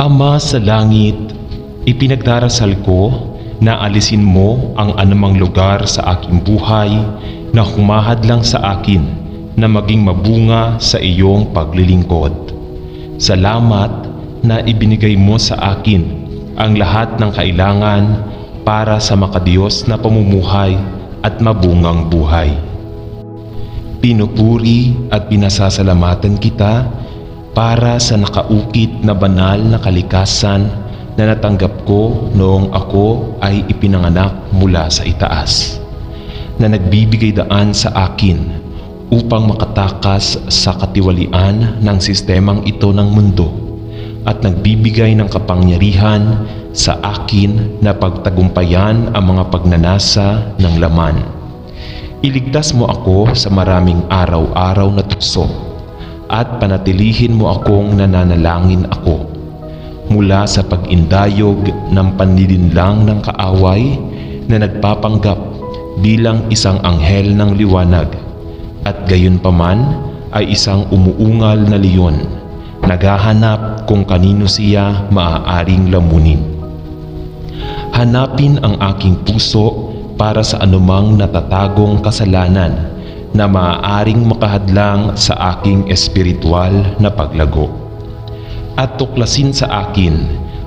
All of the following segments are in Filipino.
Ama sa langit, ipinagdarasal ko na alisin mo ang anumang lugar sa aking buhay na humahadlang sa akin na maging mabunga sa iyong paglilingkod. Salamat na ibinigay mo sa akin ang lahat ng kailangan para sa makadiyos na pamumuhay at mabungang buhay. Pinupuri at pinasasalamatan kita para sa nakaukit na banal na kalikasan na natanggap ko noong ako ay ipinanganak mula sa itaas, na nagbibigay daan sa akin upang makatakas sa katiwalian ng sistemang ito ng mundo at nagbibigay ng kapangyarihan sa akin na pagtagumpayan ang mga pagnanasa ng laman. Iligtas mo ako sa maraming araw-araw na tukso at panatilihin mo akong nananalangin ako mula sa pag-indayog ng panlilinlang ng kaaway na nagpapanggap bilang isang anghel ng liwanag at gayon paman ay isang umuungal na leon, naghahanap kung kanino siya maaaring lamunin. Hanapin ang aking puso para sa anumang natatagong kasalanan na maaaring makahadlang sa aking espiritual na paglago. At tuklasin sa akin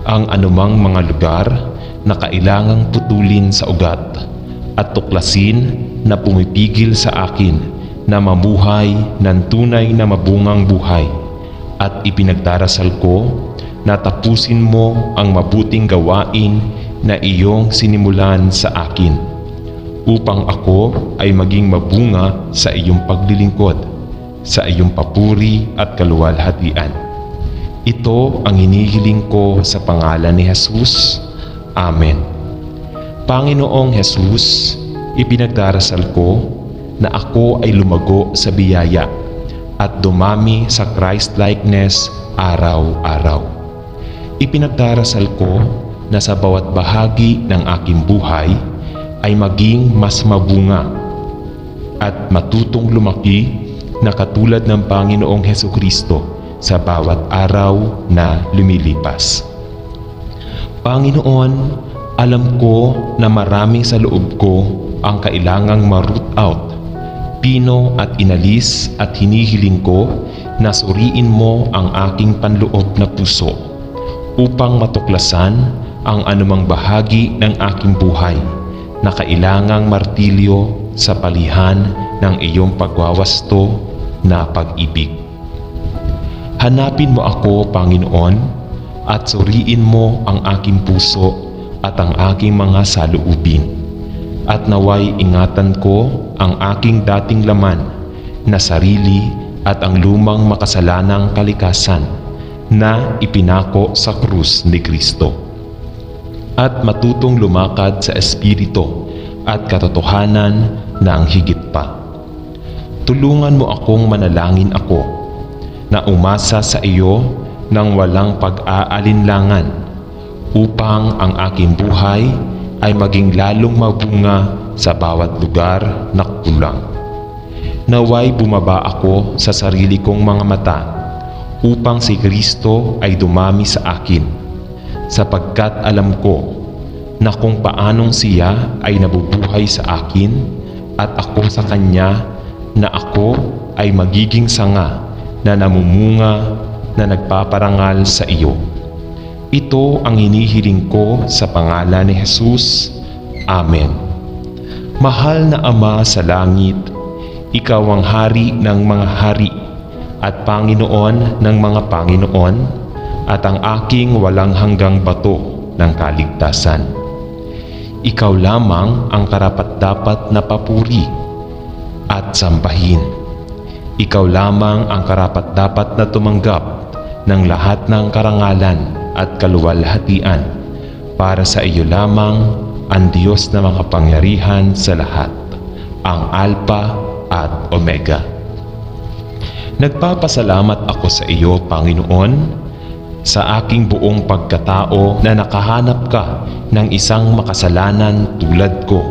ang anumang mga lugar na kailangang putulin sa ugat at tuklasin na pumipigil sa akin na mamuhay ng tunay na mabungang buhay, at ipinagdarasal ko na tapusin mo ang mabuting gawain na iyong sinimulan sa akin upang ako ay maging mabunga sa iyong paglilingkod, sa iyong papuri at kaluwalhatian. Ito ang hinihiling ko sa pangalan ni Jesus. Amen. Panginoong Jesus, ipinagdarasal ko na ako ay lumago sa biyaya at dumami sa Christ-likeness araw-araw. Ipinagdarasal ko na sa bawat bahagi ng aking buhay ay maging mas mabunga at matutong lumaki na katulad ng Panginoong Hesukristo sa bawat araw na lumilipas. Panginoon, alam ko na marami sa loob ko ang kailangang ma-root out, pino at inalis, at hinihiling ko na suriin mo ang aking panloob na puso upang matuklasan ang anumang bahagi ng aking buhay na kailangang martilyo sa palihan ng iyong pagwawasto na pag-ibig. Hanapin mo ako, Panginoon, at suriin mo ang aking puso at ang aking mga saloobin, at naway ingatan ko ang aking dating laman na sarili at ang lumang makasalanang kalikasan na ipinako sa krus ni Kristo, at matutong lumakad sa espiritu at katotohanan ng higit pa. Tulungan mo akong manalangin ako na umasa sa iyo ng walang pag-aalinlangan upang ang aking buhay ay maging lalong mabunga sa bawat lugar na kulang. Naway bumaba ako sa sarili kong mga mata upang si Kristo ay dumami sa akin, sapagkat alam ko na kung paanong siya ay nabubuhay sa akin at ako sa kanya, na ako ay magiging sanga na namumunga na nagpaparangal sa iyo. Ito ang hinihiling ko sa pangalan ni Jesus. Amen. Mahal na Ama sa langit, ikaw ang hari ng mga hari at Panginoon ng mga Panginoon, at ang aking walang hanggang bato ng kaligtasan. Ikaw lamang ang karapat-dapat na papuri at sambahin. Ikaw lamang ang karapat-dapat na tumanggap ng lahat ng karangalan at kaluwalhatian, para sa iyo lamang ang Diyos na makapangyarihan sa lahat, ang Alpha at Omega. Nagpapasalamat ako sa iyo, Panginoon, sa aking buong pagkatao na nakahanap ka ng isang makasalanan tulad ko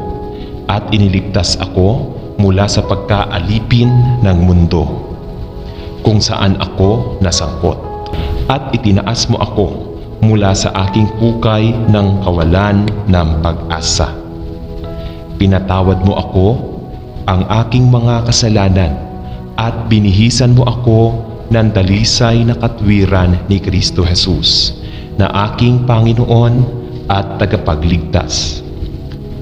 at iniligtas ako mula sa pagkaalipin ng mundo kung saan ako nasangkot, at itinaas mo ako mula sa aking hukay ng kawalan ng pag-asa. Pinatawad mo ako ang aking mga kasalanan at binihisan mo ako ng dalisay na katwiran ni Kristo Jesus na aking Panginoon at tagapagligtas,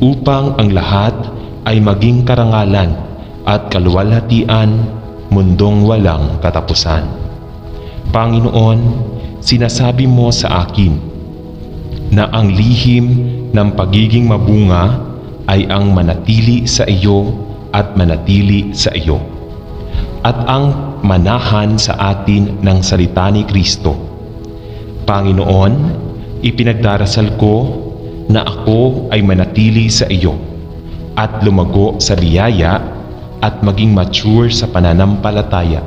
upang ang lahat ay maging karangalan at kaluwalhatian, mundong walang katapusan. Panginoon, sinasabi mo sa akin na ang lihim ng pagiging mabunga ay ang manatili sa iyo at manatili sa iyo, at ang manahan sa atin ng salita ni Kristo. Panginoon, ipinagdarasal ko na ako ay manatili sa iyo at lumago sa biyaya at maging mature sa pananampalataya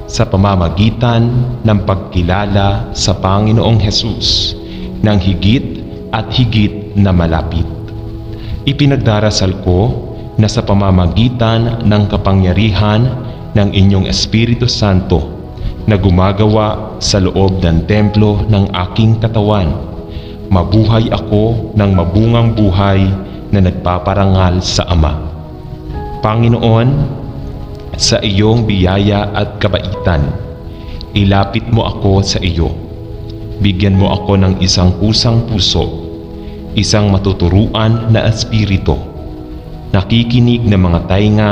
sa pamamagitan ng pagkilala sa Panginoong Hesus ng higit at higit na malapit. Ipinagdarasal ko na sa pamamagitan ng kapangyarihan ng inyong Espiritu Santo na gumagawa sa loob ng templo ng aking katawan, mabuhay ako ng mabungang buhay na nagpaparangal sa Ama. Panginoon, sa iyong biyaya at kabaitan, ilapit mo ako sa iyo. Bigyan mo ako ng isang kusang puso, isang matuturuan na espiritu, nakikinig na mga tainga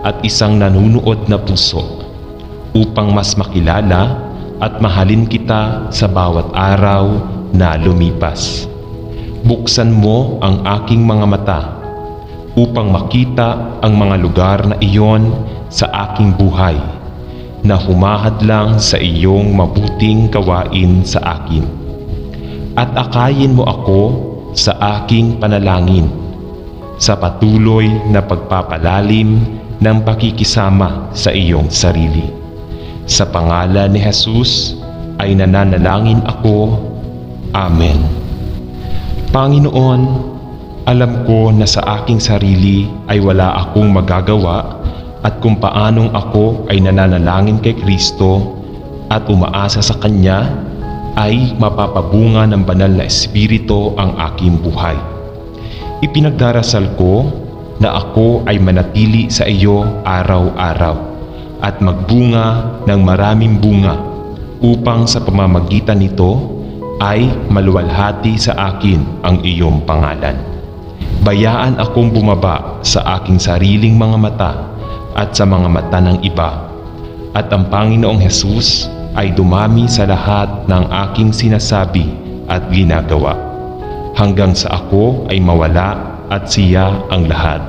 at isang nanunuod na puso, upang mas makilala at mahalin kita sa bawat araw na lumipas. Buksan mo ang aking mga mata upang makita ang mga lugar na iyon sa aking buhay na humahadlang sa iyong mabuting gawain sa akin. At akayin mo ako sa aking panalangin sa patuloy na pagpapalalim ng pakikisama sa iyong sarili. Sa pangalan ni Jesus ay nananalangin ako. Amen. Panginoon, alam ko na sa aking sarili ay wala akong magagawa, at kung paanong ako ay nananalangin kay Kristo at umaasa sa Kanya, ay mapapabunga ng banal na Espiritu ang aking buhay. Ipinagdarasal ko na ako ay manatili sa iyo araw-araw at magbunga ng maraming bunga, upang sa pamamagitan nito ay maluwalhati sa akin ang iyong pangalan. Bayaan akong bumaba sa aking sariling mga mata at sa mga mata ng iba, at ang Panginoong Hesus ay dumami sa lahat ng aking sinasabi at ginagawa, hanggang sa ako ay mawala at siya ang lahat.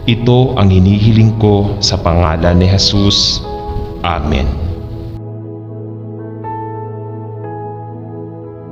Ito ang hinihiling ko sa pangalan ni Jesus. Amen.